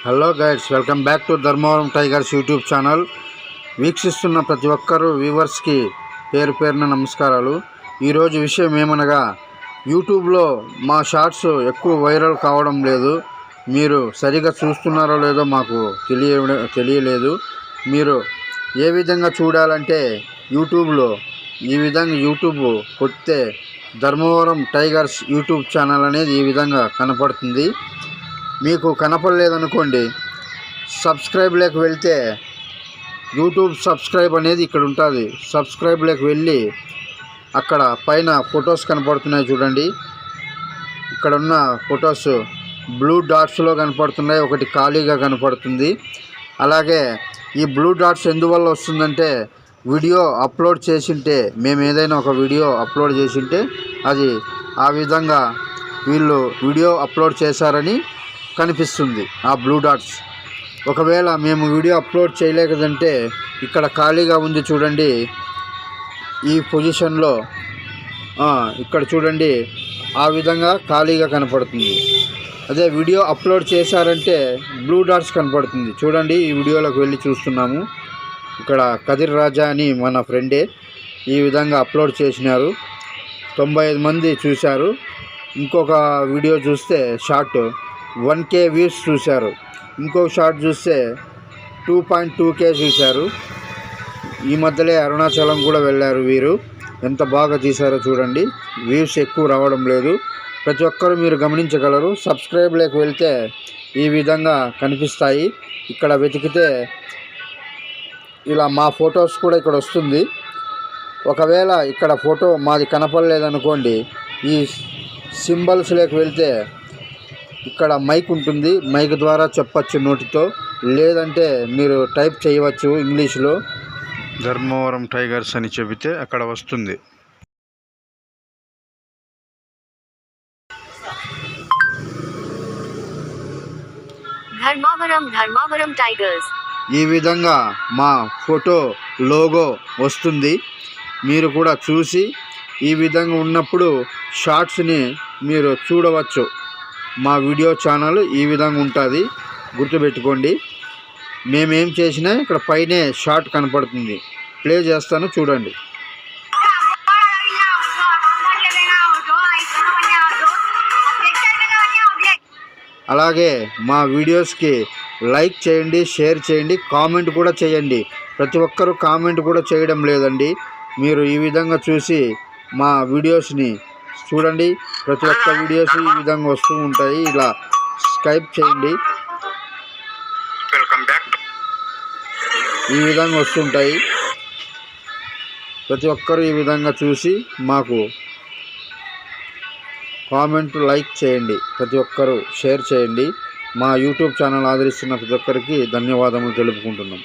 Hello guides, welcome back to Dharmavaram tigers YouTube channel. వీక్షిస్తున్న ప్రతి ఒక్కరూ వ్యూవర్స్కి పేరు పేరున నమస్కారాలు. ఈరోజు విషయం ఏమనగా, యూట్యూబ్లో మా షార్ట్స్ ఎక్కువ వైరల్ కావడం లేదు. మీరు సరిగా చూస్తున్నారో లేదో మాకు తెలియలేదు. మీరు ఏ విధంగా చూడాలంటే, యూట్యూబ్లో ఈ విధంగా యూట్యూబ్ కొడితే ధర్మవరం టైగర్స్ యూట్యూబ్ ఛానల్ అనేది ఈ విధంగా కనపడుతుంది. మీకు కనపడలేదనుకోండి, సబ్స్క్రైబ్లోకి వెళ్తే యూట్యూబ్ సబ్స్క్రైబ్ అనేది ఇక్కడ ఉంటుంది. సబ్స్క్రైబ్లోకి వెళ్ళి అక్కడ పైన ఫొటోస్ కనపడుతున్నాయి చూడండి. ఇక్కడ ఉన్న ఫొటోస్ బ్లూ డాట్స్లో కనపడుతున్నాయి, ఒకటి ఖాళీగా కనపడుతుంది. అలాగే ఈ బ్లూ డాట్స్ ఎందువల్ల వస్తుందంటే, వీడియో అప్లోడ్ చేసింటే, మేము ఏదైనా ఒక వీడియో అప్లోడ్ చేసింటే అది ఆ విధంగా వీళ్ళు వీడియో అప్లోడ్ చేశారని కనిపిస్తుంది ఆ బ్లూ డాట్స్. ఒకవేళ మేము వీడియో అప్లోడ్ చేయలేదంటే ఇక్కడ ఖాళీగా ఉంది చూడండి, ఈ పొజిషన్లో ఇక్కడ చూడండి, ఆ విధంగా ఖాళీగా కనపడుతుంది. అదే వీడియో అప్లోడ్ చేశారంటే బ్లూ డాట్స్ కనపడుతుంది చూడండి. ఈ వీడియోలోకి వెళ్ళి చూస్తున్నాము. ఇక్కడ కదిర్ రాజా అని మన ఫ్రెండే ఈ విధంగా అప్లోడ్ చేసినారు. 95 మంది చూశారు. ఇంకొక వీడియో చూస్తే షార్ట్ 1K వ్యూస్ చూశారు. ఇంకొక షార్ట్ చూస్తే 2.2K చూశారు. ఈ మధ్యలో అరుణాచలం కూడా వెళ్ళారు వీరు. ఎంత బాగా తీశారో చూడండి. వ్యూస్ ఎక్కువ రావడం లేదు. ప్రతి ఒక్కరూ మీరు గమనించగలరు. సబ్స్క్రైబ్లోకి వెళ్తే ఈ విధంగా కనిపిస్తాయి. ఇక్కడ వెతికితే ఇలా మా ఫొటోస్ కూడా ఇక్కడ వస్తుంది. ఒకవేళ ఇక్కడ ఫోటో మాది కనపడలేదనుకోండి, ఈ సింబల్స్లోకి వెళ్తే ఇక్కడ మైక్ ఉంటుంది. మైక్ ద్వారా చెప్పచ్చు నోటితో, లేదంటే మీరు టైప్ చేయవచ్చు ఇంగ్లీష్లో. ధర్మవరం టైగర్స్ అని చెబితే అక్కడ వస్తుంది. ధర్మవరం టైగర్స్ ఈ విధంగా మా ఫోటో లోగో వస్తుంది. మీరు కూడా చూసి ఈ విధంగా ఉన్నప్పుడు షార్ట్స్ని మీరు చూడవచ్చు. మా వీడియో ఛానల్ ఈ విధంగా ఉంటుంది, గుర్తుపెట్టుకోండి. మేమేం చేసినా ఇక్కడ పైనే షార్ట్ కనపడుతుంది. ప్లే చేస్తాను చూడండి. అలాగే మా వీడియోస్కి లైక్ చేయండి, షేర్ చేయండి, కామెంట్ కూడా చేయండి. ప్రతి ఒక్కరూ కామెంట్ కూడా చేయడం లేదండి. మీరు ఈ విధంగా చూసి మా వీడియోస్ని చూడండి. ప్రతి ఒక్క వీడియోస్ ఈ విధంగా వస్తూ ఉంటాయి. ఇలా స్కైప్ చేయండి, వెల్కమ్ బ్యాక్. ఈ విధంగా వస్తుంటాయి. ప్రతి ఒక్కరూ ఈ విధంగా చూసి మాకు కామెంట్, లైక్ చేయండి. ప్రతి ఒక్కరూ షేర్ చేయండి. మా యూట్యూబ్ ఛానల్ ఆదరిస్తున్న ప్రతి ఒక్కరికి ధన్యవాదములు తెలుపుకుంటున్నాం.